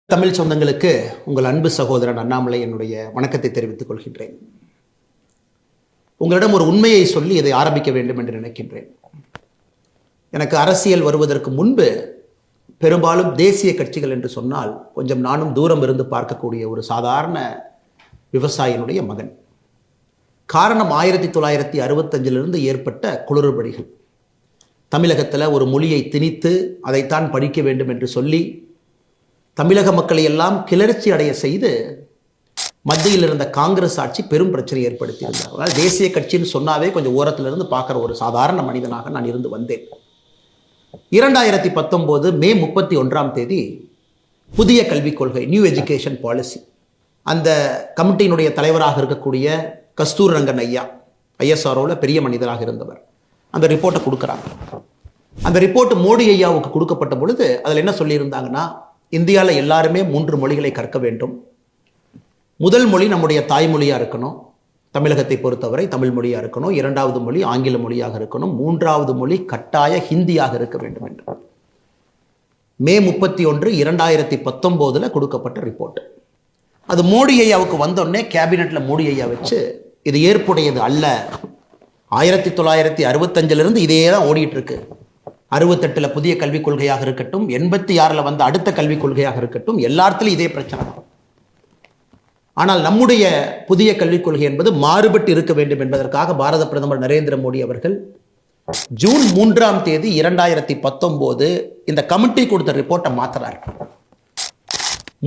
தமிழ் சொந்தங்களுக்கு உங்கள் அன்பு சகோதரன் அண்ணாமலை என்னுடைய வணக்கத்தை தெரிவித்துக் கொள்கின்றேன். உங்களிடம் ஒரு உண்மையை சொல்லி இதை ஆரம்பிக்க வேண்டும் என்று நினைக்கின்றேன். எனக்கு அரசியல் வருவதற்கு முன்பு பெரும்பாலும் தேசிய கட்சிகள் என்று சொன்னால் கொஞ்சம் நானும் தூரம் இருந்து பார்க்கக்கூடிய ஒரு சாதாரண விவசாயினுடைய மகன். காரணம் 1965 ஏற்பட்ட குளறுபடிகள். தமிழகத்தில் ஒரு மொழியை திணித்து அதைத்தான் படிக்க வேண்டும் என்று சொல்லி தமிழக மக்களை எல்லாம் கிளர்ச்சி அடைய செய்து மத்தியில் இருந்த காங்கிரஸ் ஆட்சி பெரும் பிரச்சனை ஏற்படுத்தியிருந்தார். அதனால் தேசிய கட்சின்னு சொன்னாவே கொஞ்சம் ஓரத்திலிருந்து பார்க்குற ஒரு சாதாரண மனிதனாக நான் இருந்து வந்தேன். 2019 மே 31 புதிய கல்விக் கொள்கை, நியூ எஜுகேஷன் பாலிசி, அந்த கமிட்டியினுடைய தலைவராக இருக்கக்கூடிய கஸ்தூர் ரங்கன் ஐயா, ஐஎஸ்ஆர்ஓவில் பெரிய மனிதராக இருந்தவர், அந்த ரிப்போர்ட்டை கொடுக்குறாங்க. அந்த ரிப்போர்ட் மோடி ஐயாவுக்கு கொடுக்கப்பட்ட பொழுது அதில் என்ன சொல்லியிருந்தாங்கன்னா, இந்தியாவில் எல்லாருமே 3 மொழிகளை கற்க வேண்டும். முதல் மொழி நம்முடைய தாய்மொழியாக இருக்கணும், தமிழகத்தை பொறுத்தவரை தமிழ் மொழியாக இருக்கணும். 2வது மொழி ஆங்கில மொழியாக இருக்கணும். 3வது மொழி கட்டாய ஹிந்தியாக இருக்க வேண்டும் என்று மே 31, 2019 கொடுக்கப்பட்ட ரிப்போர்ட். அது மோடி ஐயாவுக்கு வந்தோடனே கேபினெட்டில் மோடி ஐயா வச்சு இது ஏற்புடையது அல்ல, 1965 இதே தான் ஓடிட்டு இருக்கு, 68 புதிய கல்விக் கொள்கையாக இருக்கட்டும், 86 வந்த அடுத்த கல்விக் கொள்கையாக இருக்கட்டும், எல்லாத்திலும் இதே பிரச்சனை. ஆனால் நம்முடைய புதிய கல்விக் கொள்கை என்பது மாறுபட்டு இருக்க வேண்டும் என்பதற்காக பாரத பிரதமர் நரேந்திர மோடி அவர்கள் ஜூன் 3 2019 இந்த கமிட்டி கொடுத்த ரிப்போர்ட்டை மாத்துறார்.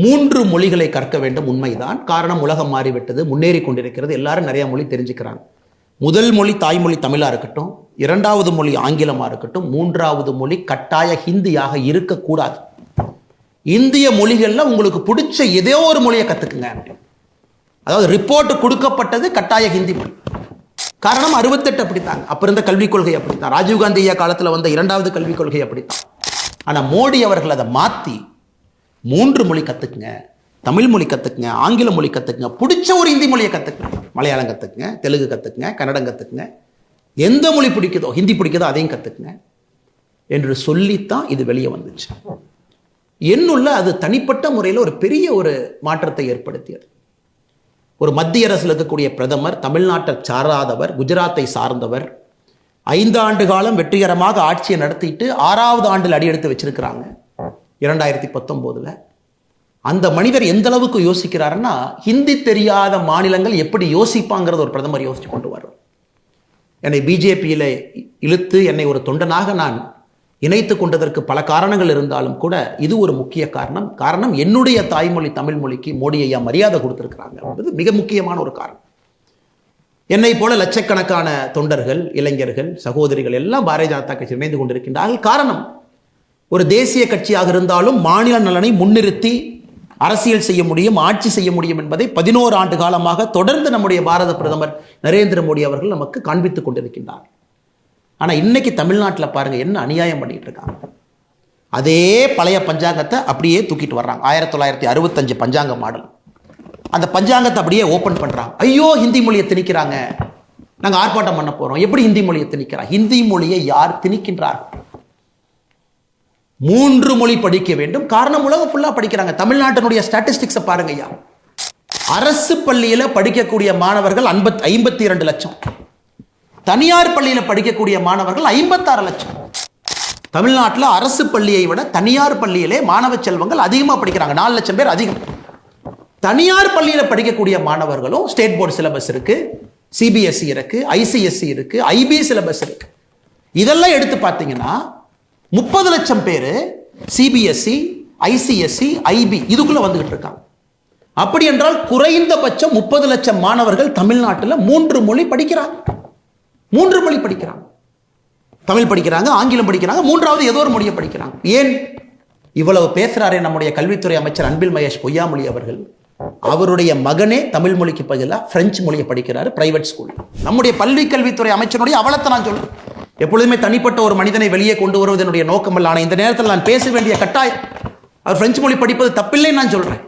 3 மொழிகளை கற்க வேண்டும். உண்மைதான். காரணம், உலகம் மாறிவிட்டது, முன்னேறி கொண்டிருக்கிறது, எல்லாரும் நிறைய மொழி தெரிஞ்சுக்கிறாங்க. முதல் மொழி தாய்மொழி தமிழாக இருக்கட்டும், 2வது மொழி ஆங்கிலமாக இருக்கட்டும், 3வது மொழி கட்டாய ஹிந்தியாக இருக்கக்கூடாது. இந்திய மொழிகளில் உங்களுக்கு பிடிச்ச ஏதோ ஒரு மொழியை கற்றுக்குங்க. அதாவது ரிப்போர்ட் கொடுக்கப்பட்டது கட்டாய ஹிந்தி மொழி. காரணம் 68 அப்படித்தாங்க, அப்போ இருந்த கல்விக் கொள்கை அப்படித்தான், ராஜீவ்காந்தி ஐயா காலத்தில் வந்த 2வது கல்விக் கொள்கை அப்படித்தான். ஆனால் மோடி அவர்கள் அதை மாற்றி 3 மொழி கற்றுக்குங்க, தமிழ் மொழி கற்றுக்குங்க, ஆங்கில மொழி கற்றுக்குங்க, பிடிச்ச ஒரு இந்தி மொழியை கற்றுக்குங்க, மலையாளம் கற்றுக்குங்க, தெலுங்கு கற்றுக்குங்க, கன்னடம் கற்றுக்குங்க, எந்த மொழி பிடிக்குதோ, ஹிந்தி பிடிக்குதோ அதையும் கற்றுக்குங்க என்று சொல்லித்தான் இது வெளியே வந்துச்சு. என்னுள்ள அது தனிப்பட்ட முறையில் ஒரு பெரிய ஒரு மாற்றத்தை ஏற்படுத்தியது. ஒரு மத்திய அரசில் இருக்கக்கூடிய பிரதமர், தமிழ்நாட்டை சாராதவர், குஜராத்தை சார்ந்தவர், 5 ஆண்டு காலம் வெற்றிகரமாக ஆட்சியை நடத்திட்டு 6வது ஆண்டில் அடியெடுத்து வச்சிருக்கிறாங்க 2019. அந்த மனிதர் எந்த அளவுக்கு யோசிக்கிறாருன்னா, ஹிந்தி தெரியாத மாநிலங்கள் எப்படி யோசிப்பாங்கிறது ஒரு பிரதமர் யோசிச்சு கொண்டு வர்றார். என்னை பிஜேபியில் இழுத்து என்னை ஒரு தொண்டனாக நான் இணைத்து கொண்டதற்கு பல காரணங்கள் இருந்தாலும் கூட இது ஒரு முக்கிய காரணம் என்னுடைய தாய்மொழி தமிழ் மொழிக்கு மோடி ஐயா மரியாதை கொடுத்திருக்கிறாங்க என்பது மிக முக்கியமான ஒரு காரணம். என்னை போல லட்சக்கணக்கான தொண்டர்கள், இளைஞர்கள், சகோதரிகள் எல்லாம் பாரதிய ஜனதா கட்சி இணைந்து கொண்டிருக்கின்றார்கள். காரணம், ஒரு தேசிய கட்சியாக இருந்தாலும் மாநில நலனை முன்னிறுத்தி அரசியல் செய்ய முடியும், ஆட்சி செய்ய முடியும் என்பதை 11 ஆண்டு காலமாக தொடர்ந்து நம்முடைய பாரத பிரதமர் நரேந்திர மோடி அவர்கள் நமக்கு காண்பித்துக் கொண்டிருக்கின்றார். ஆனால் இன்னைக்கு தமிழ்நாட்டில் பாருங்க என்ன அநியாயம் பண்ணிட்டு இருக்காங்க. அதே பழைய பஞ்சாங்கத்தை அப்படியே தூக்கிட்டு வர்றாங்க. 1965 பஞ்சாங்க மாடல், அந்த பஞ்சாங்கத்தை அப்படியே ஓபன் பண்றாங்க. ஐயோ, ஹிந்தி மொழியை திணிக்கிறாங்க, நாங்கள் ஆர்ப்பாட்டம் பண்ண போறோம். எப்படி ஹிந்தி மொழியை திணிக்கிறாங்க? ஹிந்தி மொழியை யார் திணிக்கின்றார்கள்? 3 மொழி படிக்க வேண்டும். காரணம், உலகம் ஃபுல்லா படிக்கிறாங்க. தமிழ்நாட்டினுடைய ஸ்டாட்டிஸ்டிக்ஸை பாருங்க ஐயா. அரசு பள்ளியில் படிக்கக்கூடிய மாணவர்கள் 52 லட்சம், தனியார் பள்ளியில் படிக்கக்கூடிய மாணவர்கள் 56 லட்சம். தமிழ்நாட்டில் அரசு பள்ளியை விட தனியார் பள்ளியிலே மாணவ செல்வங்கள் அதிகமாக படிக்கிறாங்க, 4 லட்சம் பேர் அதிகம். தனியார் பள்ளியில் படிக்கக்கூடிய மாணவர்களும் ஸ்டேட் போர்டு சிலபஸ் இருக்கு, சிபிஎஸ்இ இருக்கு, ஐசிஎஸ்இ இருக்கு, ஐபி சிலபஸ் இருக்கு. இதெல்லாம் எடுத்து பார்த்தீங்கன்னா 30 லட்சம் பேர் சிபிஎஸ்இ, ஐசிஎஸ்இ, ஐபி இதுக்குள்ள வந்துகிட்டு இருக்காங்க. அப்படி என்றால் குறைந்தபட்சம் 30 லட்சம் மாணவர்கள் தமிழ்நாட்டில் 3 மொழி படிக்கிறாங்க. 3 மொழி படிக்கிறாங்க. தமிழ் படிக்கிறாங்க, ஆங்கிலம் படிக்கிறாங்க, 3வது ஏதோ ஒரு மொழியை படிக்கிறாங்க. ஏன் இவ்வளவு பேசுறாரே நம்முடைய கல்வித்துறை அமைச்சர் அன்பில் மகேஷ் பொய்யாமொழி அவர்கள், அவருடைய மகனே தமிழ் மொழிக்கு பதிலாக பிரெஞ்சு மொழியை படிக்கிறாரு பிரைவேட் ஸ்கூல். நம்முடைய பள்ளி கல்வித்துறை அமைச்சருடைய அவலத்தை நான் சொல்றேன். எப்பொழுதுமே தனிப்பட்ட ஒரு மனிதனை வெளியே கொண்டு வருவது என்னுடைய நோக்கம் அல்ல. ஆனால் இந்த நேரத்தில் நான் பேச வேண்டிய கட்டாயம், அவர் பிரெஞ்சு மொழி படிப்பது தப்பில்லை நான் சொல்றேன்.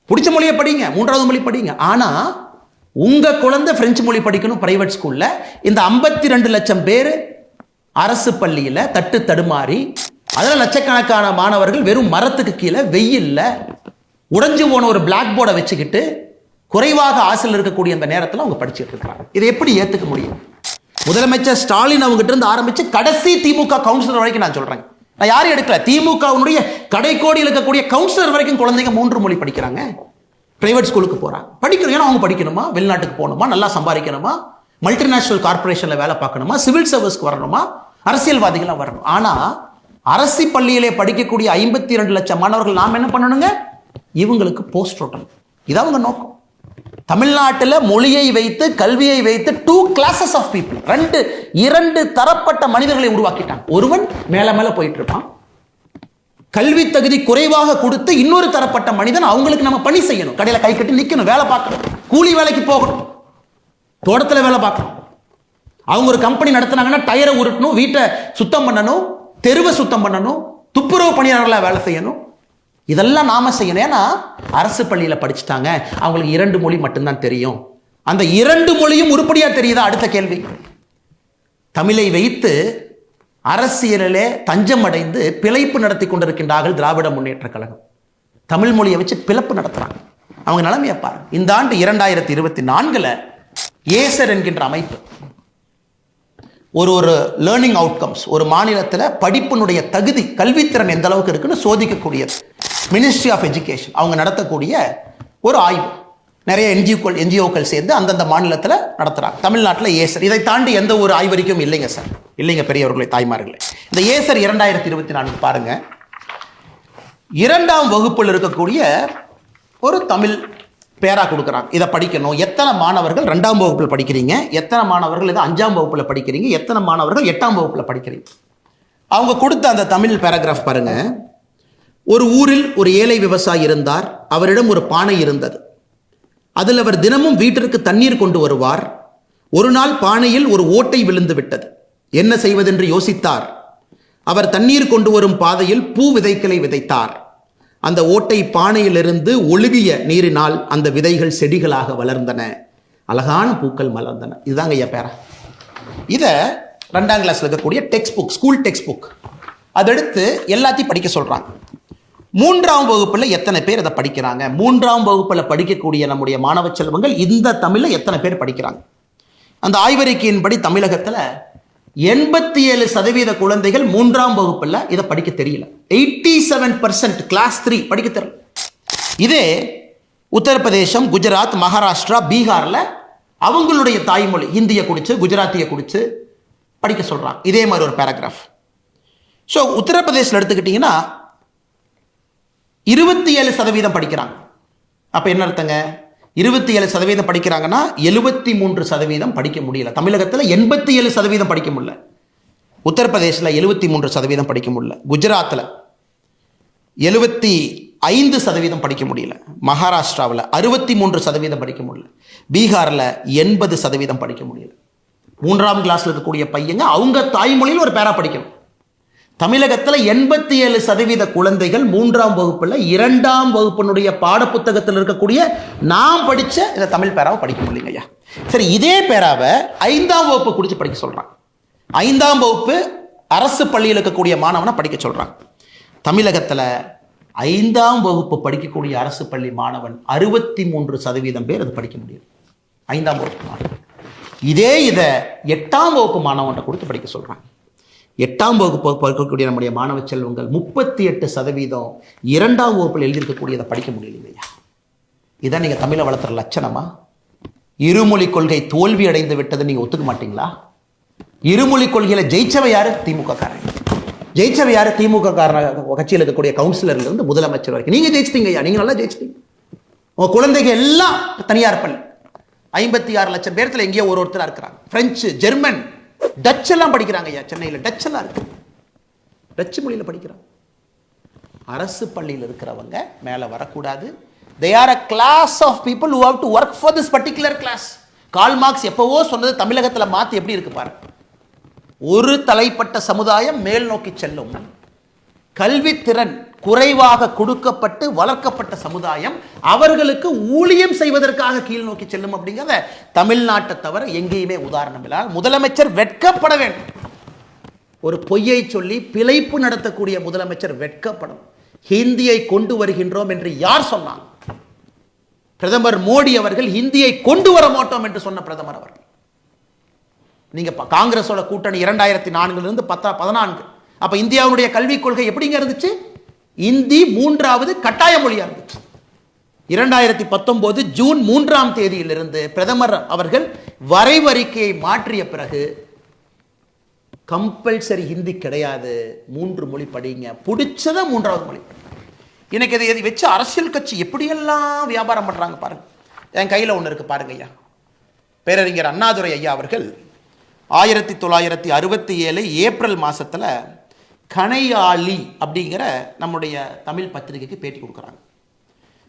பிடிச்ச மொழியை படிங்க, 3வது மொழி படிங்க. ஆனா உங்க குழந்தை பிரெஞ்சு மொழி படிக்கணும் பிரைவேட் ஸ்கூல்ல. இந்த 52 லட்சம் பேர் அரசு பள்ளியில தட்டு தடுமாறி அதில் லட்சக்கணக்கான மாணவர்கள் வெறும் மரத்துக்கு கீழே வெயில்ல உடைஞ்சு போன ஒரு பிளாக் போர்டை வச்சுக்கிட்டு குறைவாக ஆசையில் இருக்கக்கூடிய அந்த நேரத்தில் அவங்க படிச்சுட்டு இருக்காங்க. இதை எப்படி ஏற்றுக்க முடியும்? முதலமைச்சர் ஸ்டாலின் அவங்ககிட்ட இருந்து ஆரம்பிச்சு கடைசி திமுக கவுன்சிலர் வரைக்கும் நான் சொல்றேன். நான் யாரும் எடுக்கல. திமுகவுடைய கடைக்கோடியில் இருக்கக்கூடிய கவுன்சிலர் வரைக்கும் குழந்தைங்க 3 மொழி படிக்கிறாங்க. பிரைவேட் ஸ்கூலுக்கு போறாங்க, படிக்கணும். ஏன்னா அவங்க படிக்கணுமா, வெளிநாட்டுக்கு போகணுமா, நல்லா சம்பாதிக்கணுமா, மல்டிநேஷனல் கார்பரேஷன்ல வேலை பார்க்கணுமா, சிவில் சர்வீஸ்க்கு வரணுமா, அரசியல்வாதிகளாக வரணும். ஆனா அரசு பள்ளியிலே படிக்கக்கூடிய 52 லட்சம் மாணவர்கள் நாம் என்ன பண்ணணுங்க? இவங்களுக்கு போஸ்ட் ஓட்டணும். இது அவங்க நோக்கம். தமிழ்நாட்டில் மொழியை வைத்து கல்வியை வைத்து 2 classes ஆஃப் பீப்புள், 2 தரப்பட்ட மனிதர்களை உருவாக்கிட்டாங்க. ஒருவன் மேல மேல போயிட்டு இருப்பான், கல்வி தகுதி குறைவாக கொடுத்து இன்னொரு தரப்பட்ட மனிதன் அவங்களுக்கு நம்ம பணி செய்யணும். கடையில கை கட்டி நிக்கணும், வேலை பார்க்கணும், கூலி வேலைக்கு போகணும், தோட்டத்தில் வேலை பார்க்கணும். அவங்க ஒரு கம்பெனி நடத்தினாங்கன்னா டயரை உருட்டணும், வீட்டை சுத்தம் பண்ணணும், தெருவை சுத்தம் பண்ணணும், துப்புரவு பணியாளர்களாக வேலை செய்யணும். இதெல்லாம் நாம செய்யணும். ஏன்னா அரசு பள்ளியில் படிச்சுட்டாங்க, அவங்களுக்கு 2 மொழி மட்டும்தான் தெரியும். அந்த 2 மொழியும் உருப்படியா தெரியுதா? அடுத்த கேள்வி. தமிழை வைத்து அரசியலிலே தஞ்சம் அடைந்து பிழைப்பு நடத்தி கொண்டிருக்கின்றார்கள் திராவிட முன்னேற்ற கழகம். தமிழ் மொழியை வச்சு பிளப்பு நடத்துறாங்க. அவங்க நிலைமையை பாருங்க. இந்த ஆண்டு 2024 ஏசர் என்கின்ற அமைப்பு ஒரு லேர்னிங் அவுட்கம்ஸ், ஒரு மாநிலத்தில் படிப்பினுடைய தகுதி, கல்வித்திறன் எந்த அளவுக்கு இருக்குன்னு சோதிக்கக்கூடியது. மினிஸ்ட்ரி ஆஃப் எஜுகேஷன் அவங்க நடத்தக்கூடிய ஒரு ஆய்வு. நிறைய என்ஜிஓக்கள் சேர்ந்து அந்தந்த மாநிலத்தில் நடத்துறாங்க. தமிழ்நாட்டில் ஏசர். இதை தாண்டி எந்த ஒரு ஆய்வறிக்கையும் இல்லைங்க சார், இல்லைங்க பெரியவர்களே, தாய்மார்களே. இந்த ஏசர் 2024 பாருங்க. 2ஆம் வகுப்பில் இருக்கக்கூடிய ஒரு தமிழ் பேரா கொடுக்குறாங்க. இதை படிக்கணும். எத்தனை மாணவர்கள் 2ஆம் வகுப்பில் படிக்கிறீங்க, எத்தனை மாணவர்கள் இதை 5ஆம் வகுப்பில் படிக்கிறீங்க, எத்தனை மாணவர்கள் 8ஆம் வகுப்பில் படிக்கிறீங்க. அவங்க கொடுத்த அந்த தமிழ் பேராகிராஃப் பாருங்க. ஒரு ஊரில் ஒரு ஏழை விவசாயி இருந்தார். அவரிடம் ஒரு பானை இருந்தது. அதில் அவர் தினமும் வீட்டிற்கு தண்ணீர் கொண்டு வருவார். ஒரு நாள் பானையில் ஒரு ஓட்டை விழுந்து விட்டது. என்ன செய்வதென்று யோசித்தார். அவர் தண்ணீர் கொண்டு வரும் பாதையில் பூ விதைகளை விதைத்தார். அந்த ஓட்டை பானையிலிருந்து ஒழுகிய நீரினால் அந்த விதைகள் செடிகளாக வளர்ந்தன, அழகான பூக்கள் மலர்ந்தன. இதுதாங்க ஐயா பேரா. இதை 2ஆம் கிளாஸ்ல இருக்கக்கூடிய text book, school text book, அதெடுத்து எல்லாத்தையும் படிக்க சொல்றாங்க. 3ஆம் வகுப்புல எத்தனை பேர் அதை படிக்கிறாங்க? 3ஆம் வகுப்புல படிக்கக்கூடிய நம்முடைய மாணவ செல்வங்கள் இந்த தமிழ்ல எத்தனை பேர் படிக்கிறாங்க? அந்த ஆய்வறிக்கையின்படி தமிழகத்தில் 87% குழந்தைகள் 3ஆம் வகுப்புல இதை படிக்க தெரியல. 87% கிளாஸ் 3 படிக்க தெரியல. இதே உத்தரப்பிரதேசம், குஜராத், மகாராஷ்டிரா, பீகார்ல அவங்களுடைய தாய்மொழி ஹிந்தியை குடிச்சு, குஜராத்தியை குடிச்சு படிக்க சொல்றாங்க. இதே மாதிரி ஒரு பேராகிராஃப். ஸோ உத்தரப்பிரதேசில் எடுத்துக்கிட்டீங்கன்னா 27% படிக்கிறாங்க. அப்ப என்ன அர்த்தங்க? 27% படிக்கிறாங்கன்னா 73% படிக்க முடியல. தமிழகத்தில் 87% படிக்க முடியல. உத்தரப்பிரதேசில் 73% படிக்க முடியல. குஜராத்தில் 75% படிக்க முடியல. மகாராஷ்டிராவில் 63% படிக்க முடியல. பீகாரில் 80% படிக்க முடியல. 3ஆம் கிளாஸ்ல இருக்கக்கூடிய பையங்க அவங்க தாய்மொழியில் ஒரு பேரா படிக்கணும். தமிழகத்தில் 87% குழந்தைகள் 3ஆம் வகுப்புல 2ஆம் வகுப்பினுடைய பாடப்புத்தகத்தில் இருக்கக்கூடிய நாம் படிச்ச இந்த தமிழ் பேராவை படிக்க முடியலைங்க ஐயா. சரி, இதே பேராவை 5ஆம் வகுப்பு குடிச்சு படிக்க சொல்றாங்க. 5ஆம் வகுப்பு அரசு பள்ளியில் இருக்கக்கூடிய மாணவனை படிக்க சொல்றாங்க. தமிழகத்தில் 5ஆம் வகுப்பு படிக்கக்கூடிய அரசு பள்ளி மாணவன் 63% பேர் அது படிக்க முடியும். 5ஆம் வகுப்பு மாணவன். இதை 8ஆம் வகுப்பு மாணவன்கிட்ட கொடுத்து படிக்க சொல்றாங்க. 8ஆம் வகுப்பு படிக்கக்கூடிய நம்முடைய மாணவ செல்வங்கள் 38% 2ஆம் வகுப்பில் எழுதியிருக்கக்கூடியதை படிக்க முடியலையா? இதான் நீங்க தமிழை வளர்த்துற லட்சணமா? இருமொழி கொள்கை தோல்வி அடைந்து விட்டது நீங்க ஒத்துக்க மாட்டீங்களா? இருமொழி கொள்கையில ஜெயிச்சவை யாரு? திமுக காரன். ஜெயிச்சவை யாரு? திமுக கட்சியில் இருக்கக்கூடிய கவுன்சிலர்ல இருந்து முதலமைச்சர் வரைக்கும் நீங்க ஜெயிச்சிட்டீங்க ஐயா. நீங்க நல்லா ஜெயிச்சிட்டீங்க. உங்க குழந்தைங்க எல்லாம் தனியார் பள்ளி. 56 லட்சம் பேர்த்துல எங்கேயோ ஒருத்தரா இருக்கிறாங்க. பிரெஞ்சு, ஜெர்மன், டச் எல்லாம் படிக்கிறாங்க ஐயா. சென்னையில் டச் எல்லாம் இருக்கு. டச்சு மொழியில் படிக்கிறாங்க. அரசு பள்ளியில் இருக்கிறவங்க மேல வரக்கூடாது. They are a class of people who have to work for this particular class. Karl Marx எப்பவோ சொன்னது தமிழகத்தில் மாத்தி எப்படி இருக்கு பாருங்க. ஒரு தலைப்பட்ட சமுதாயம் மேல் நோக்கி செல்லும், கல்வி திறன் குறைவாக கொடுக்கப்பட்டு வளர்க்கப்பட்ட சமுதாயம் அவர்களுக்கு ஊழியம் செய்வதற்காக கீழ் நோக்கி செல்லும் அப்படிங்கிறத தமிழ்நாட்டை தவிர எங்கேயுமே உதாரணம் இல்லை. முதலமைச்சர் வெட்கப்பட வேண்டும். ஒரு பொய்யை சொல்லி பிழைப்பு நடத்தக்கூடிய முதலமைச்சர் வெட்கப்படும். ஹிந்தியை கொண்டு வருகின்றோம் என்று யார் சொன்னார்? பிரதமர் மோடி அவர்கள் ஹிந்தியை கொண்டு வர மாட்டோம் என்று சொன்ன பிரதமர் அவர்கள். நீங்க காங்கிரஸோட கூட்டணி 2004 14, அப்ப இந்தியாவுடைய கல்விக் கொள்கை எப்படிங்க இருந்துச்சு? இந்தி 3வது கட்டாய மொழியா இருந்துச்சு. 2019 ஜூன் 3ஆம் தேதியிலிருந்து பிரதமர் அவர்கள் வரைவறிக்கையை மாற்றிய பிறகு கம்பல்சரி ஹிந்தி கிடையாது, 3 மொழி படிங்க, பிடிச்சத 3வது மொழி. எனக்கு இதை வச்சு அரசியல் கட்சி எப்படியெல்லாம் வியாபாரம் பண்றாங்க பாருங்க. என் கையில் ஒன்று இருக்கு பாருங்க ஐயா. பேரறிஞர் அண்ணாதுரை ஐயா அவர்கள் 1967 ஏப்ரல் மாசத்துல கணையாளி அப்படிங்கிற நம்முடைய தமிழ் பத்திரிகைக்கு பேட்டி கொடுக்குறாங்க.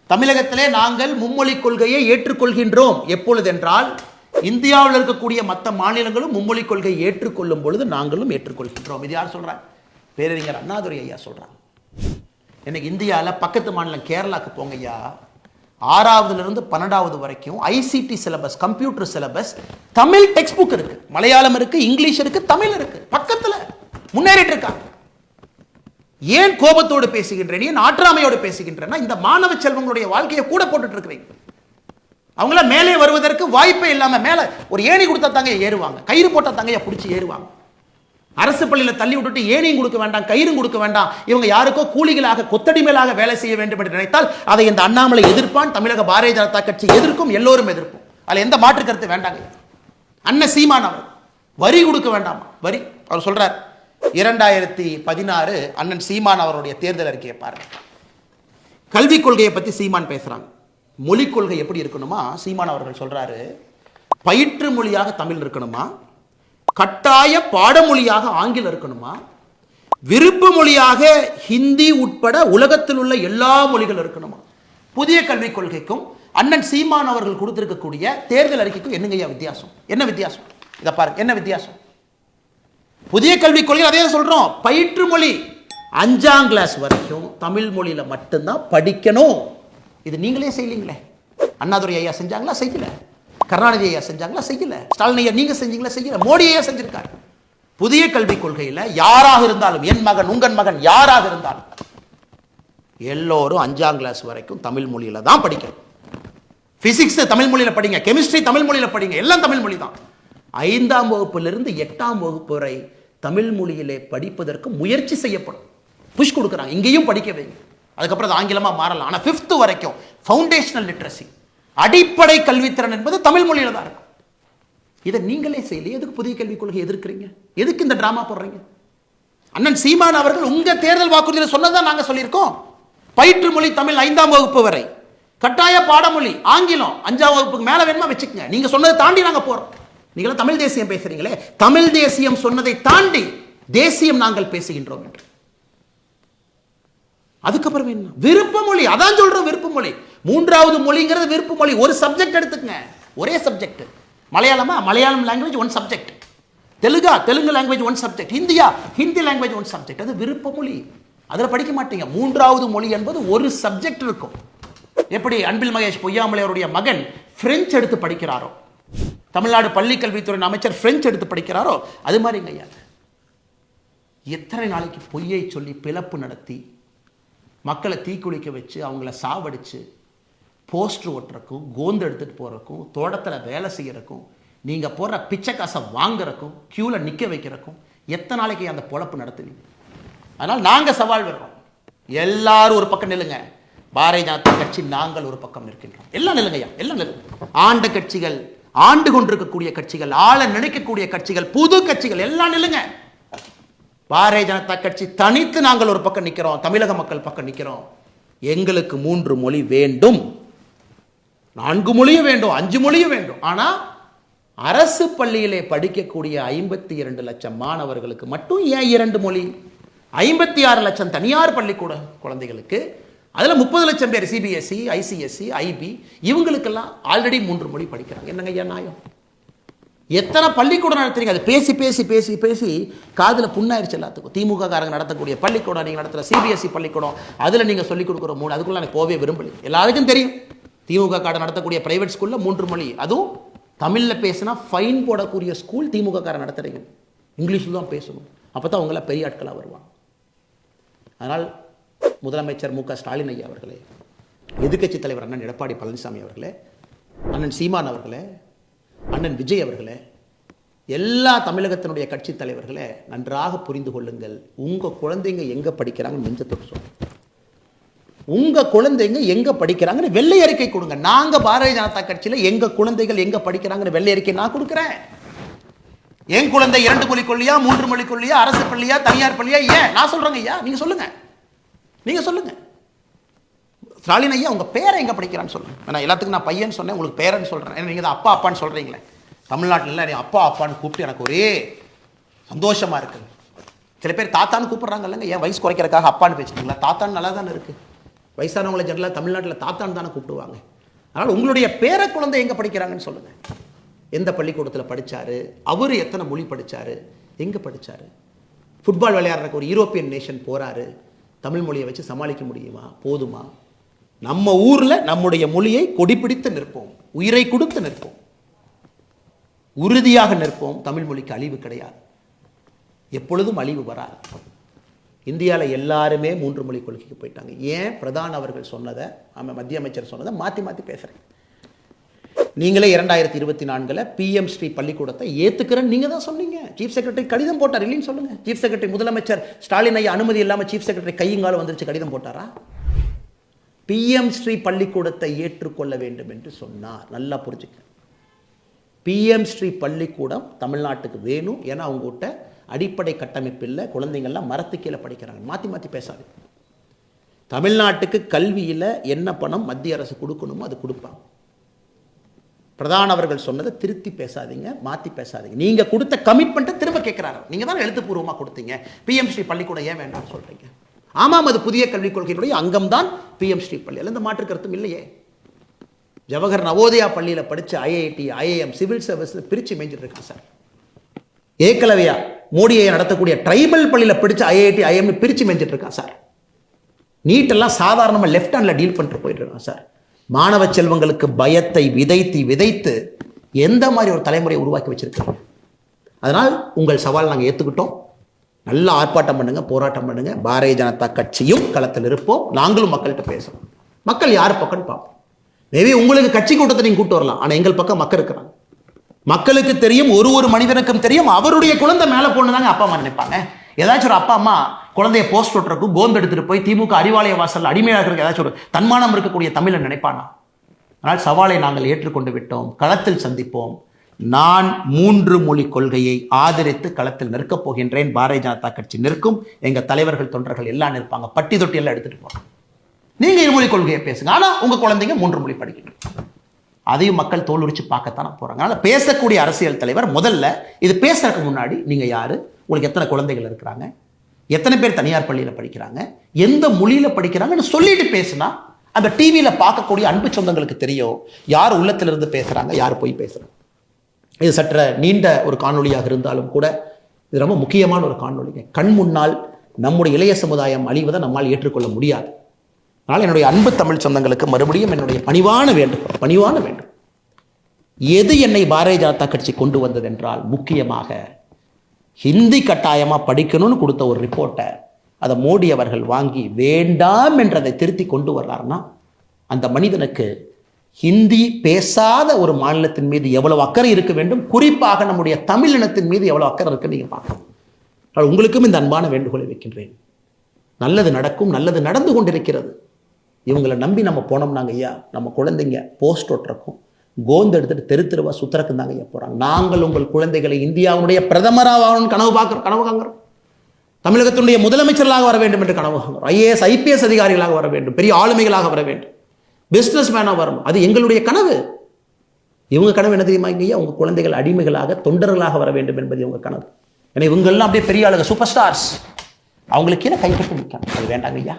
தமிழகத்திலே நாங்கள் மும்மொழி கொள்கையை ஏற்றுக்கொள்கின்றோம். எப்பொழுது என்றால் இந்தியாவில் இருக்கக்கூடிய மற்ற மாநிலங்களும் மும்மொழி கொள்கையை ஏற்றுக்கொள்ளும் பொழுது நாங்களும் ஏற்றுக்கொள்கின்றோம். இது யார் சொல்றாங்க? பேரறிஞர் அண்ணாதுரை ஐயா சொல்றாங்க. இன்னைக்கு இந்தியாவில் பக்கத்து மாநிலம் கேரளாக்கு போங்க ஐயா, 6வதுலேருந்து 12வது வரைக்கும் ICT syllabus, computer syllabus, Tamil text book இருக்கு, மலையாளம் இருக்கு, இங்கிலீஷ் இருக்கு, தமிழ் இருக்கு, பக்கத்தில் முன்னேறிட்டு இருக்காங்க. ஏன் கோபத்தோடு பேசுகின்றேன், ஏன் ஆற்றாமையோடு பேசுகின்றேன்னா இந்த மாணவ செல்வங்களுடைய வாழ்க்கையை கூட போட்டுட்டு இருக்கிறீங்க. அவங்கள மேலே வருவதற்கு வாய்ப்பே இல்லாம மேல ஒரு ஏணி கொடுத்தா தாங்க ஏறுவாங்க, கயிறு போட்டா தாங்க பிடிச்சி ஏறுவாங்க. அரசு பள்ளியில் தள்ளி விட்டுட்டு ஏணியும் கொடுக்க வேண்டாம், கயிறும் கொடுக்க வேண்டாம், இவங்க யாருக்கோ கூலிகளாக கொத்தடிமையிலாக வேலை செய்ய வேண்டும் என்று நினைத்தால் அதை இந்த அண்ணாமலை எதிர்ப்பான், தமிழக பாரதிய ஜனதா கட்சி எதிர்க்கும், எல்லோரும் எதிர்ப்போம். அதில் எந்த மாற்று கருத்து வேண்டாங்க. அண்ணன் சீமான் அவர் வரி கொடுக்க வேண்டாமா? வரி அவர் சொல்றார். 2016 அண்ணன் சீமான் அவருடைய தேர்தல் அறிக்கையை பாருங்க. கல்விக் கொள்கையை பத்தி சீமான் பேசுறாங்க. மொழிக் கொள்கை எப்படி இருக்கணுமா? சீமான் அவர்கள் சொல்றாரு, பயிற்று மொழியாக தமிழ் இருக்கணுமா, கட்டாய பாடமொழியாக ஆங்கிலம் இருக்கணுமா, விருப்ப மொழியாக ஹிந்தி உட்பட உலகத்தில் உள்ள எல்லா மொழிகள் இருக்கணுமா? புதிய கல்விக் கொள்கைக்கும் அண்ணன் சீமான் அவர்கள் கொடுத்திருக்கக்கூடிய தேர்தல் அறிக்கைக்கும் என்னங்கய்யா வித்தியாசம்? என்ன வித்தியாசம்? இதை பாருங்க, என்ன வித்தியாசம்? புதிய கல்விக் கொள்கை அதே சொல்றோம், பயிற்று மொழி 5ஆம் கிளாஸ் வரைக்கும் தமிழ் மொழியில மட்டும்தான் படிக்கணும். இது நீங்களே செய்யலீங்களே. அண்ணாதுரை ஐயா செஞ்சாங்களா? செய்யல. கருணாநிதி ஐயா செஞ்சாங்களா? செய்யல. ஸ்டாலின் ஐயா நீங்க செஞ்சீங்களா? செய்யல. மோடி ஐயா செஞ்சிருக்காரு. புதிய கல்விக் கொள்கையில் யாராக இருந்தாலும், என் மகன் உங்கள் மகன் யாராக இருந்தாலும் எல்லோரும் 5ஆம் கிளாஸ் வரைக்கும் தமிழ் மொழியில தான் படிக்கணும். பிசிக்ஸ் தமிழ் மொழியில படிங்க, கெமிஸ்ட்ரி தமிழ் மொழியில படிங்க, எல்லாம் தமிழ் மொழி தான். 5ஆம் வகுப்பிலிருந்து 8ஆம் வகுப்பு வரை தமிழ் மொழியிலே படிப்பதற்கு முயற்சி செய்யப்படும். புஷ் கொடுக்குறாங்க, இங்கேயும் படிக்க வைங்க. அதுக்கப்புறம் அது ஆங்கிலமா மாறலாம். ஆனால் 5th வரைக்கும் ஃபவுண்டேஷனல் லிட்ரஸி, அடிப்படை கல்வித்திறன் என்பது தமிழ் மொழியில தான் இருக்கும். இதை நீங்களே செய்யல. எதுக்கு புதிய கல்விக் கொள்கை எதிர்க்கிறீங்க? எதுக்கு இந்த டிராமா போடுறீங்க? அண்ணன் சீமான் அவர்கள் உங்க தேர்தல் வாக்குறுதியில் சொன்னதான் நாங்க சொல்லியிருக்கோம். பயிற்று மொழி தமிழ் 5ஆம் வகுப்பு வரை, கட்டாய பாடமொழி ஆங்கிலம் 5ஆம் வகுப்புக்கு மேல வேணுமா வச்சுக்கங்க. நீங்க சொன்னதை தாண்டி நாங்க போறோம். நீங்களும் தமிழ் தேசியம் பேசுறீங்களே, தமிழ் தேசியம் சொன்னதை தாண்டி தேசியம் நாங்கள் பேசுகின்றோம் என்று. அதுக்கப்புறம் என்ன? விருப்ப மொழி, அதான் சொல்றோம் விருப்ப மொழி. 3வது மொழிங்கிறது விருப்ப மொழி. ஒரு சப்ஜெக்ட் எடுத்துக்கங்க, ஒரே சப்ஜெக்ட். மலையாளமா, மலையாளம் லாங்குவேஜ் 1 சப்ஜெக்ட். தெலுங்கா, தெலுங்கு லாங்குவேஜ் 1 சப்ஜெக்ட். ஹிந்தியா, ஹிந்தி லாங்குவேஜ் 1 சப்ஜெக்ட். அது விருப்ப மொழி. அதில் படிக்க மாட்டீங்க. 3வது மொழி என்பது ஒரு சப்ஜெக்ட் இருக்கும். எப்படி அன்பில் மகேஷ் பொய்யாமலை அவருடைய மகன் பிரெஞ்சு எடுத்து படிக்கிறாரோ, தமிழ்நாடு பள்ளி கல்வித்துறை அமைச்சர் பிரெஞ்சு எடுத்து படிக்கிறாரோ, அது மாதிரிங்க ஐயா. எத்தனை நாளைக்கு பொய்யை சொல்லி பிளப்பு நடத்தி மக்களை தீக்குளிக்க வச்சு அவங்கள சாவடிச்சு போஸ்டர் ஓட்டுறக்கும், கோந்து எடுத்துட்டு போறக்கும், தோட்டத்தில் வேலை செய்யறக்கும், நீங்க போற பிச்சை காசை வாங்குறக்கும், கியூல நிக்க வைக்கிறக்கும் எத்தனை நாளைக்கு அந்த பொழப்பு நடத்துவீங்க? அதனால் நாங்க சவால் விடுறோம். எல்லாரும் ஒரு பக்கம் நில்லுங்க. பாரதிய ஜனதா கட்சி நாங்கள் ஒரு பக்கம் நிற்கின்றோம். எல்லாம் நில்லுங்கய்யா, எல்லாம் நில்லுங்க. ஆண்ட கட்சிகள், ஆண்டு கொண்டிருக்கக்கூடிய கட்சிகள், ஆள நினைக்கக்கூடிய கட்சிகள், புது கட்சிகள் எல்லாம் நில்லுங்க. பாரதிய ஜனதா கட்சி தனித்து நாங்கள் ஒரு பக்கம் நிற்கிறோம், தமிழக மக்கள் பக்கம் நிற்கிறோம். எங்களுக்கு 3 மொழி வேண்டும், 4 மொழியும் வேண்டும், 5 மொழியும் வேண்டும். ஆனா அரசு பள்ளியிலே படிக்கக்கூடிய 52 லட்சம் மாணவர்களுக்கு மட்டும் ஏன் 2 மொழி? 56 லட்சம் தனியார் பள்ளிக்கூட குழந்தைகளுக்கு, அதுல 30 லட்சம் பேர் சிபிஎஸ்இ, ஐசிஎஸ்இ, ஐபி, இவங்களுக்கெல்லாம் ஆல்ரெடி 3 மொழி படிக்கிறாங்க. என்னங்க ஐயா நியாயம்? எத்தனை பள்ளிக்கூடம் நடத்துறீங்க? அது பேசி பேசி பேசி பேசி காதுல புண்ணாயிருச்சு எல்லாத்துக்கும். திமுக காரங்க நடத்தக்கூடிய பள்ளிக்கூடம், நீங்க நடத்துற சிபிஎஸ்இ பள்ளிக்கூடம், அதுல நீங்க சொல்லிக் கொடுக்குற 3, அதுக்குள்ள எனக்கு போவே விரும்பல. எல்லாருக்கும் தெரியும் திமுக கார நடத்தக்கூடிய பிரைவேட் ஸ்கூல்ல 3 மொழி, அதுவும் தமிழ்ல பேசினா ஃபைன் போடக்கூடிய ஸ்கூல் திமுக கார நடத்துறீங்க. இங்கிலீஷ்ல தான் பேசணும், அப்பதான் அவங்கள பெரிய ஆட்களா வருவாங்க. அதனால் முதலமைச்சர் மு க ஸ்டாலின் ஐயா அவர்களே, எதிர்க்கட்சி தலைவர் அண்ணன் எடப்பாடி பழனிசாமி அவர்களே, அண்ணன் சீமான் அவர்களே, அண்ணன் விஜய் அவர்களே, எல்லா தமிழகத்தினுடைய கட்சி தலைவர்களே, நன்றாக புரிந்து கொள்ளுங்கள். உங்க குழந்தைங்க எங்க படிக்கிறாங்கன்னு நெஞ்ச தொட்டு சொல்லுங்க. உங்க குழந்தைங்க எங்க படிக்கிறாங்கன்னு வெள்ளை அறிக்கை கொடுங்க. நாங்க பாரதிய ஜனதா கட்சியில எங்க குழந்தைகள் எங்க படிக்கிறாங்கன்னு வெள்ளை அறிக்கை நான் கொடுக்கிறேன். என் குழந்தை 2 மொழி கொள்ளியா, 3 மொழி கொள்ளியா, அரசு பள்ளியா, தனியார் பள்ளியா, ஏன் நான் சொல்றேங்க ஐயா, நீங்க சொல்லுங்க. நீங்க சொல்லுங்க. ஸ்டாலின் ஐயா உங்க பேரை எங்க படிக்கிறான்னு சொல்லுங்க. நான் எல்லாத்துக்கும் நான் பையன் சொன்னேன், உங்களுக்கு பேரன்னு சொல்றேன். ஏன்னா நீங்க தான் அப்பா அப்பான்னு சொல்றீங்களே. தமிழ்நாட்டில் நீ அப்பா அப்பான்னு கூப்பிட்டு எனக்கு ஒரே சந்தோஷமா இருக்கு. சில பேர் தாத்தான்னு கூப்பிடுறாங்க இல்லைங்க, ஏன் வயசு குறைக்கிறதுக்காக அப்பான்னு பேசுறீங்களா? தாத்தான்னு நல்லா தானே இருக்கு. வயசானவங்களை ஜெனரலாக தமிழ்நாட்டில் தாத்தான்னு தானே கூப்பிடுவாங்க. அதனால் உங்களுடைய பேர குழந்தை எங்கே படிக்கிறாங்கன்னு சொல்லுங்கள். எந்த பள்ளிக்கூடத்தில் படித்தார், அவர் எத்தனை மொழி படித்தார், எங்கே படித்தார்? ஃபுட்பால் விளையாடுறக்கு ஒரு யூரோப்பியன் நேஷன் போகிறாரு, தமிழ் மொழியை வச்சு சமாளிக்க முடியுமா? போதுமா? நம்ம ஊரில் நம்முடைய மொழியை கொடிப்பிடித்து நிற்போம், உயிரை கொடுத்து நிற்போம், உறுதியாக நிற்போம். தமிழ் மொழிக்கு அழிவு கிடையாது, எப்பொழுதும் அழிவு வராது. இந்தியாவில் எல்லாருமே 3 மொழி கொள்கைக்கு போயிட்டாங்க. ஏன்? பிரதான் அவர்கள் சொன்னதை, மத்திய அமைச்சர் சொன்னதை மாற்றி மாற்றி பேசுகிறேன். நீங்களே 2024 PM ஸ்ரீ பள்ளிக்கூடத்தை ஏற்றுக்கிறேன்னு நீங்கள் தான் சொன்னீங்க. சீஃப் செக்ரட்டரி கடிதம் போட்டார் இல்லைன்னு சொல்லுங்கள். சீஃப் செக்ரட்டரி முதலமைச்சர் ஸ்டாலின் ஐயா அனுமதி இல்லாமல் சீஃப் செக்ரட்டரி கையங்காலம் வந்துருச்சு, கடிதம் போட்டாரா? PM ஸ்ரீ பள்ளிக்கூடத்தை ஏற்றுக்கொள்ள வேண்டும் என்று சொன்னார். நல்லா புரிஞ்சுக்க. PM ஸ்ரீ பள்ளிக்கூடம் தமிழ்நாட்டுக்கு வேணும். ஏன்னா அவங்ககிட்ட அடிப்படை கட்டமைப்பு இல்லை, குழந்தைங்கள்லாம் மரத்து கீழே படிக்கிறாங்க. மாற்றி மாற்றி பேசாது. தமிழ்நாட்டுக்கு கல்வியில் என்ன பணம் மத்திய அரசு கொடுக்கணுமோ அது கொடுப்பாங்க. பிரதான் அவர்கள் சொன்னதை திருத்தி பேசாதீங்க, மாற்றி பேசாதீங்க. நீங்கள் கொடுத்த கமிட்மெண்ட்டை திரும்ப கேட்குறாரு. நீங்கள் தான் எழுத்துப்பூர்வமாக கொடுத்தீங்க. PM ஸ்ரீ பள்ளிக்கூடம் ஏன் வேண்டாம்னு சொல்கிறீங்க? ஆமாம், அது புதிய கல்விக் கொள்கையினுடைய அங்கம் தான் PM ஸ்ரீ பள்ளி. அதில் எந்த மாற்று கருத்தும் இல்லையே. ஜவஹர் நவோதயா பள்ளியில் படித்த IIT, IIM, சிவில் சர்வீஸில் பிரித்து மேய்ஞ்சிட்டு இருக்கான் சார். ஏகலவ்யா மோடியை நடத்தக்கூடிய ட்ரைபல் பள்ளியில் படித்த IIT, IIM பிரித்து மேய்ஞ்சிட்டு இருக்கான் சார். நீட்டெல்லாம் சாதாரணமாக லெஃப்ட் ஹேண்டில் டீல் பண்ணிட்டு போயிட்டு இருக்கான் சார். மாணவ செல்வங்களுக்கு பயத்தை விதைத்து விதைத்து எந்த மாதிரி ஒரு தலைமுறையை உருவாக்கி வச்சிருக்காங்க. அதனால் உங்கள் சவால் நாங்கள் ஏற்றுக்கிட்டோம். நல்ல ஆர்ப்பாட்டம் பண்ணுங்க, போராட்டம் பண்ணுங்க. பாரதிய ஜனதா கட்சியும் களத்தில் இருப்போம். நாங்களும் மக்கள்கிட்ட பேசுவோம். மக்கள் யார் பக்கம்னு பார்ப்போம். மேபி உங்களுக்கு கட்சி கூட்டத்தை நீங்கள் கூட்டு வரலாம், ஆனால் எங்கள் பக்கம் மக்கள் இருக்கிறாங்க. மக்களுக்கு தெரியும், ஒரு மனிதனுக்கும் தெரியும், அவருடைய குழந்தை மேலே போனதாங்க அப்பா அம்மா நினைப்பாங்க. ஏதாச்சும் ஒரு அப்பா அம்மா குழந்தைய போஸ்ட் ஒட்டுறக்கும் கோந்து எடுத்துட்டு போய் திமுக அறிவாலய வாசல் அடிமையாக இருக்க ஏதாச்சும் ஒரு தன்மானம் இருக்கக்கூடிய தமிழன் நினைப்பானா? ஆனால் சவாலை நாங்கள் ஏற்றுக்கொண்டு விட்டோம். களத்தில் சந்திப்போம். நான் 3 மொழி கொள்கையை ஆதரித்து களத்தில் நிற்கப் போகின்றேன். பாரதிய ஜனதா கட்சி நிற்கும். எங்க தலைவர்கள் தொண்டர்கள் எல்லாம் நிற்பாங்க. பட்டி தொட்டி எல்லாம் எடுத்துட்டு போறாங்க. நீங்க 2 மொழி கொள்கையை பேசுங்க, ஆனா உங்க குழந்தைங்க 3 மொழி படிக்கணும். அதையும் மக்கள் தோல் உரிச்சு பார்க்கத்தானே போறாங்க. அதனால பேசக்கூடிய அரசியல் தலைவர் முதல்ல இது பேசுறதுக்கு முன்னாடி நீங்க யாரு, உங்களுக்கு எத்தனை குழந்தைகள் இருக்கிறாங்க, எத்தனை பேர் தனியார் பள்ளியில் படிக்கிறாங்க, எந்த மொழியில் படிக்கிறாங்கன்னு சொல்லிட்டு பேசுனா அந்த டிவியில் பார்க்கக்கூடிய அன்பு சொந்தங்களுக்கு தெரியும் யார் உள்ளத்திலிருந்து பேசுகிறாங்க, யார் போய் பேசுகிறாங்க. இது சற்ற நீண்ட ஒரு காணொலியாக இருந்தாலும் கூட இது ரொம்ப முக்கியமான ஒரு காணொலிங்க. கண் முன்னால் நம்முடைய இளைய சமுதாயம் அழிவதை நம்மால் ஏற்றுக்கொள்ள முடியாது. அதனால் என்னுடைய அன்பு தமிழ் சொந்தங்களுக்கு மறுபடியும் என்னுடைய பணிவான வேண்டும். எது என்னை பாரதிய ஜனதா கட்சி கொண்டு வந்தது என்றால், முக்கியமாக ஹிந்தி கட்டாயமாக படிக்கணும்னு கொடுத்த ஒரு ரிப்போர்ட்டை அதை மோடி அவர்கள் வாங்கி வேண்டாம் என்றதை திருத்தி கொண்டு வர்றாருன்னா அந்த மனிதனுக்கு ஹிந்தி பேசாத ஒரு மாநிலத்தின் மீது எவ்வளவு அக்கறை இருக்க வேண்டும், குறிப்பாக நம்முடைய தமிழ் இனத்தின் மீது எவ்வளவு அக்கறை இருக்குன்னு நீங்கள் பார்க்கணும். உங்களுக்கும் இந்த அன்பான வேண்டுகோளை வைக்கின்றேன். நல்லது நடக்கும், நல்லது நடந்து கொண்டிருக்கிறது. இவங்களை நம்பி நம்ம போனோம்னாங்க ஐயா, நம்ம குழந்தைங்க போஸ்ட் ஒட்டுறக்கும் கோந்து எடுத்துட்டு தெருவா சுத்தரக்கும் தாங்க ஐயா போறாங்க. நாங்கள் உங்கள் குழந்தைகளை இந்தியாவுடைய பிரதமராக கனவு காண்கிறோம். தமிழகத்தினுடைய முதலமைச்சர்களாக வர வேண்டும் என்று கனவு காண்கிறோம். IAS IPS அதிகாரிகளாக வர வேண்டும், பெரிய ஆளுமைகளாக வர வேண்டும், பிசினஸ் மேனாக வரணும். அது எங்களுடைய கனவு. இவங்க கனவு என்ன தெரியுமா ஐயா? உங்க குழந்தைகள் அடிமைகளாக தொண்டர்களாக வர வேண்டும் என்பது இவங்க கனவு. ஏன்னா இவங்கெல்லாம் அப்படியே பெரிய ஆளுங்க, சூப்பர் ஸ்டார்ஸ். அவங்களுக்கு கீழே கைப்பற்றி நிற்கணும். அது வேண்டாங்க ஐயா.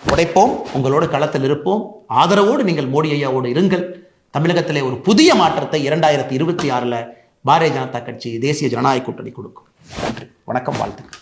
உடைப்போம், உங்களோடு களத்தில் இருப்போம். ஆதரவோடு நீங்கள் மோடி ஐயாவோடு இருங்கள். தமிழகத்திலே ஒரு புதிய மாற்றத்தை 2026 பாரதிய ஜனதா கட்சி தேசிய ஜனநாயக கூட்டணி கொடுக்கும். நன்றி, வணக்கம், வாழ்த்துக்கள்.